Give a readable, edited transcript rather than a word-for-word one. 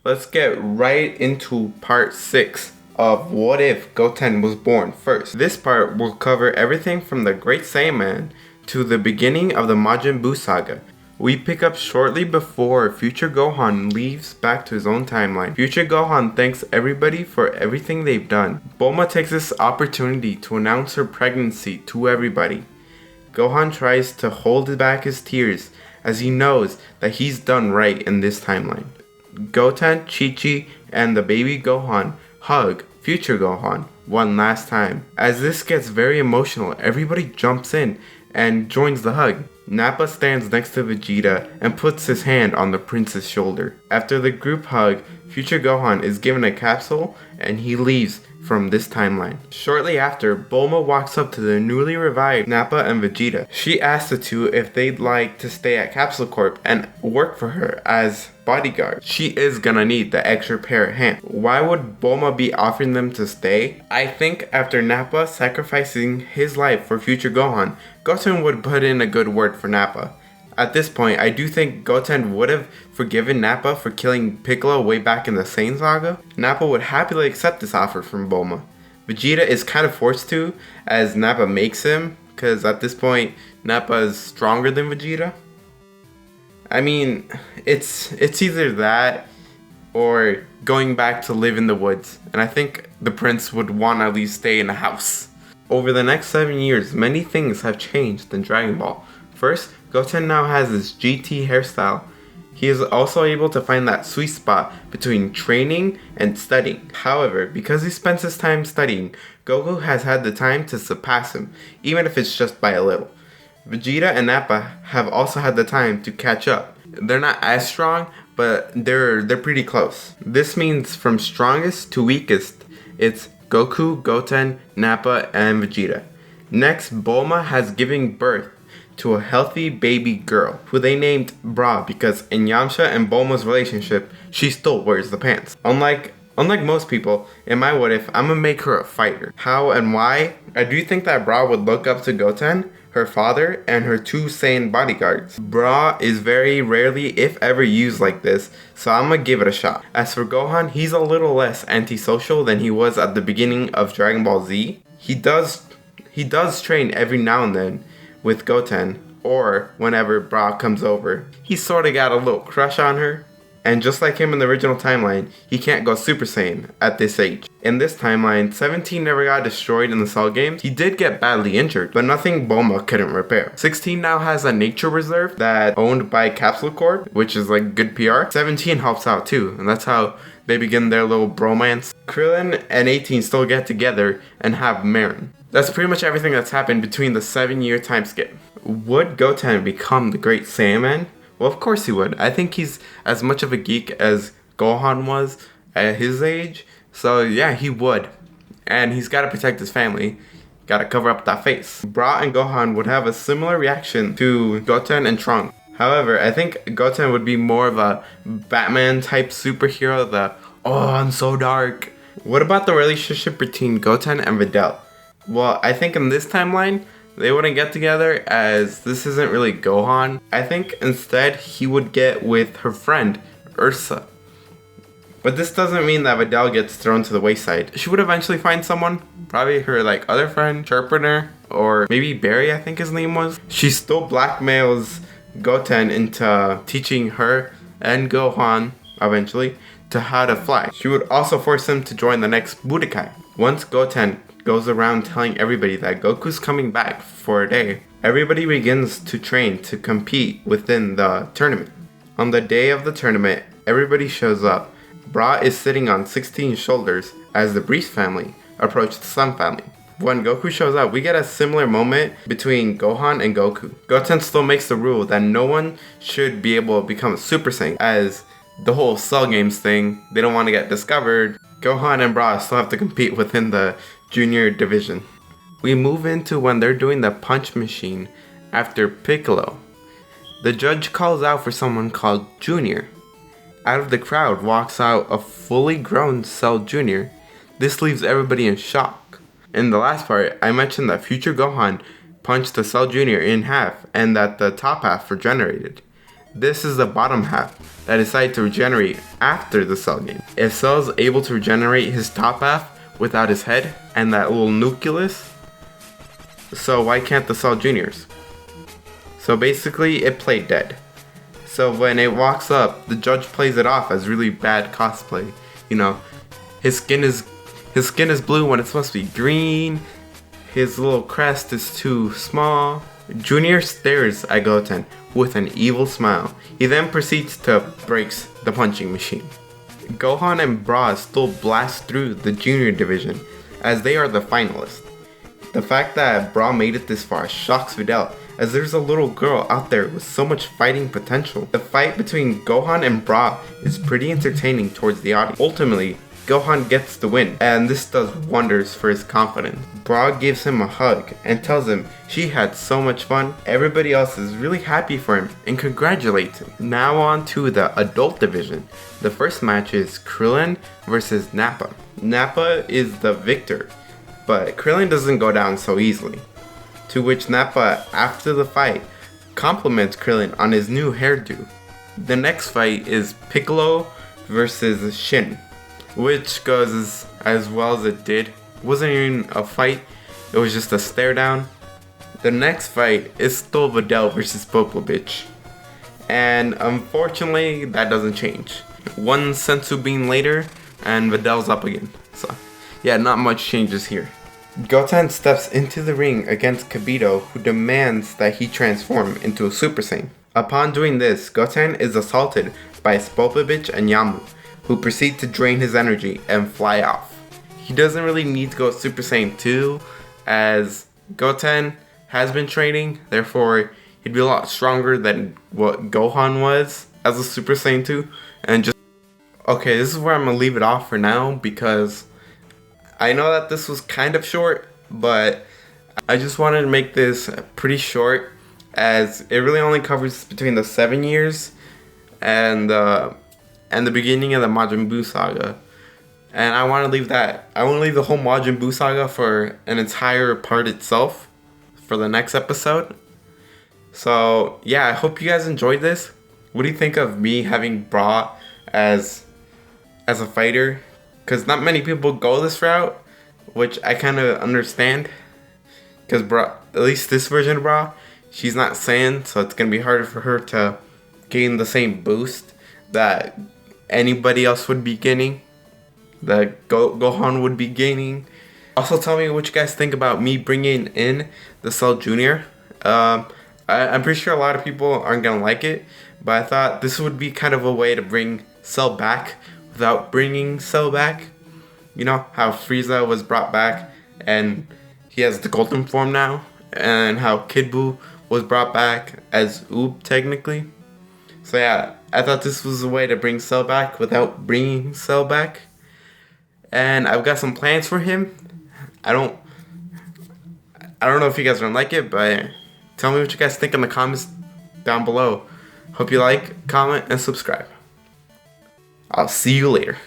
let's get right into part 6 of What If Goten Was Born First. This part will cover everything from the Great Saiyaman to the beginning of the Majin Buu saga. We pick up shortly before Future Gohan leaves back to his own timeline. Future Gohan thanks everybody for everything they've done. Bulma takes this opportunity to announce her pregnancy to everybody. Gohan tries to hold back his tears as he knows that he's done right in this timeline. Goten, Chi-Chi, and the baby Gohan hug Future Gohan one last time. As this gets very emotional, everybody jumps in and joins the hug. Nappa stands next to Vegeta and puts his hand on the prince's shoulder. After the group hug, Future Gohan is given a capsule and he leaves from this timeline. Shortly after, Bulma walks up to the newly revived Nappa and Vegeta. She asks the two if they'd like to stay at Capsule Corp and work for her as bodyguard. She is gonna need the extra pair of hands. Why would Bulma be offering them to stay? I think after Nappa sacrificing his life for Future Gohan, Goten would put in a good word for Nappa. At this point, I do think Goten would have forgiven Nappa for killing Piccolo way back in the Saiyan Saga. Nappa would happily accept this offer from Bulma. Vegeta is kind of forced to, as Nappa makes him, because at this point, Nappa is stronger than Vegeta. I mean, it's either that or going back to live in the woods, and I think the prince would want to at least stay in a house. Over the next 7 years, many things have changed in Dragon Ball. First, Goten now has his GT hairstyle. He is also able to find that sweet spot between training and studying. However, because he spends his time studying, Goku has had the time to surpass him, even if it's just by a little. Vegeta and Nappa have also had the time to catch up. They're not as strong, but they're pretty close. This means from strongest to weakest, it's Goku, Goten, Nappa, and Vegeta. Next, Bulma has given birth to a healthy baby girl, who they named Bra because in Yamcha and Bulma's relationship, she still wears the pants. Unlike most people, in my what if, I'm gonna make her a fighter. How and why? I do think that Bra would look up to Goten, her father, and her two Saiyan bodyguards. Bra is very rarely, if ever, used like this, so I'm gonna give it a shot. As for Gohan, he's a little less antisocial than he was at the beginning of Dragon Ball Z. He does train every now and then with Goten, or whenever Bra comes over. He sorta got a little crush on her, and just like him in the original timeline, he can't go Super Saiyan at this age. In this timeline, 17 never got destroyed in the Cell games. He did get badly injured, but nothing Bulma couldn't repair. 16 now has a nature reserve that's owned by Capsule Corp, which is like good PR. 17 helps out too, and that's how they begin their little bromance. Krillin and 18 still get together and have Marin. That's pretty much everything that's happened between the 7-year time skip. Would Goten become the Great Saiyaman? Well, of course he would. I think he's as much of a geek as Gohan was at his age. So yeah, he would. And he's got to protect his family. Got to cover up that face. Bra and Gohan would have a similar reaction to Goten and Trunks. However, I think Goten would be more of a Batman type superhero. I'm so dark. What about the relationship between Goten and Videl? Well, I think in this timeline, they wouldn't get together as this isn't really Gohan. I think instead he would get with her friend, Ursa. But this doesn't mean that Videl gets thrown to the wayside. She would eventually find someone, probably her other friend, Sharpener, or maybe Barry I think his name was. She still blackmails Goten into teaching her and Gohan, eventually, to how to fly. She would also force him to join the next Budokai. Once Goten goes around telling everybody that Goku's coming back for a day, everybody begins to train to compete within the tournament. On the day of the tournament, everybody shows up. Bra is sitting on 16's shoulders as the Breeze family approach the Sun family. When Goku shows up, we get a similar moment between Gohan and Goku. Goten still makes the rule that no one should be able to become a Super Saiyan, as the whole Cell Games thing, they don't want to get discovered. Gohan and Bra still have to compete within the junior division. We move into when they're doing the punch machine after Piccolo. The judge calls out for someone called Junior. Out of the crowd walks out a fully grown Cell Jr. This leaves everybody in shock. In the last part, I mentioned that Future Gohan punched the Cell Jr. in half and that the top half regenerated. This is the bottom half that decided to regenerate after the Cell game. If Cell is able to regenerate his top half without his head and that little nucleus, so why can't the Cell Juniors? So basically it played dead. So when it walks up, the judge plays it off as really bad cosplay. You know, his skin is blue when it's supposed to be green. His little crest is too small. Junior stares at Goten with an evil smile. He then proceeds to break the punching machine. Gohan and Bra still blast through the junior division as they are the finalists. The fact that Bra made it this far shocks Videl, as there's a little girl out there with so much fighting potential. The fight between Gohan and Bra is pretty entertaining towards the audience. Ultimately, Gohan gets the win, and this does wonders for his confidence. Bra gives him a hug and tells him she had so much fun. Everybody else is really happy for him and congratulates him. Now on to the adult division. The first match is Krillin versus Nappa. Nappa is the victor, but Krillin doesn't go down so easily. To which Nappa, after the fight, compliments Krillin on his new hairdo. The next fight is Piccolo versus Shin, which goes as well as it did. It wasn't even a fight, it was just a stare down. The next fight is still Videl versus Popovich, and unfortunately that doesn't change. One sensu bean later and Videl's up again. So yeah, not much changes here. Goten steps into the ring against Kibito, who demands that he transform into a Super Saiyan. Upon doing this, Goten is assaulted by Spopovich and Yamu, who proceed to drain his energy and fly off. He doesn't really need to go Super Saiyan 2, as Goten has been training, therefore he'd be a lot stronger than what Gohan was as a Super Saiyan 2. And just okay, this is where I'm gonna leave it off for now, because I know that this was kind of short, but I just wanted to make this pretty short, as it really only covers between the 7 years and the beginning of the Majin Buu saga. And I want to leave that. I want to leave the whole Majin Buu saga for an entire part itself for the next episode. So yeah, I hope you guys enjoyed this. What do you think of me having Bra as a fighter? Because not many people go this route, which I kind of understand. Because Bra, at least this version of Bra, she's not Saiyan, so it's going to be harder for her to gain the same boost that anybody else would be gaining, that Gohan would be gaining. Also, tell me what you guys think about me bringing in the Cell Jr. I'm pretty sure a lot of people aren't going to like it, but I thought this would be kind of a way to bring Cell back without bringing Cell back. You know how Frieza was brought back and he has the golden form now, and how Kid Buu was brought back as Oob technically. So yeah, I thought this was a way to bring Cell back without bringing Cell back. And I've got some plans for him. I don't know if you guys are gonna like it, but tell me what you guys think in the comments down below. Hope you like, comment, and subscribe. I'll see you later.